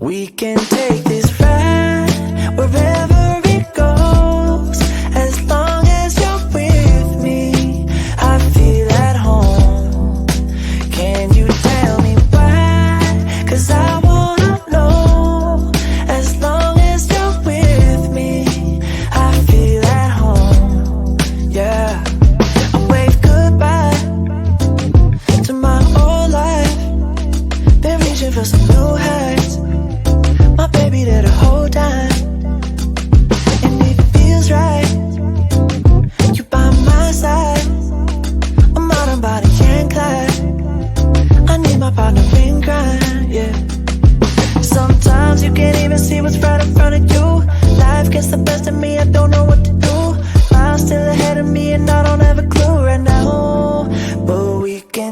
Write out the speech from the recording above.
We can take this ride wherever it goes. As long as you're with me, I feel at home. Can you tell me why? 'Cause I wanna know. As long as you're with me, I feel at home. Yeah. I wave goodbye to my old life. Been reaching for some new heights. My baby there the whole time, and it feels right. You by my side. I'm out on body and Clyde. I need my partner in crime, yeah. Sometimes you can't even see what's right in front of you. Life gets the best of me, I don't know what to do. Miles still ahead of me and I don't have a clue right now. But we can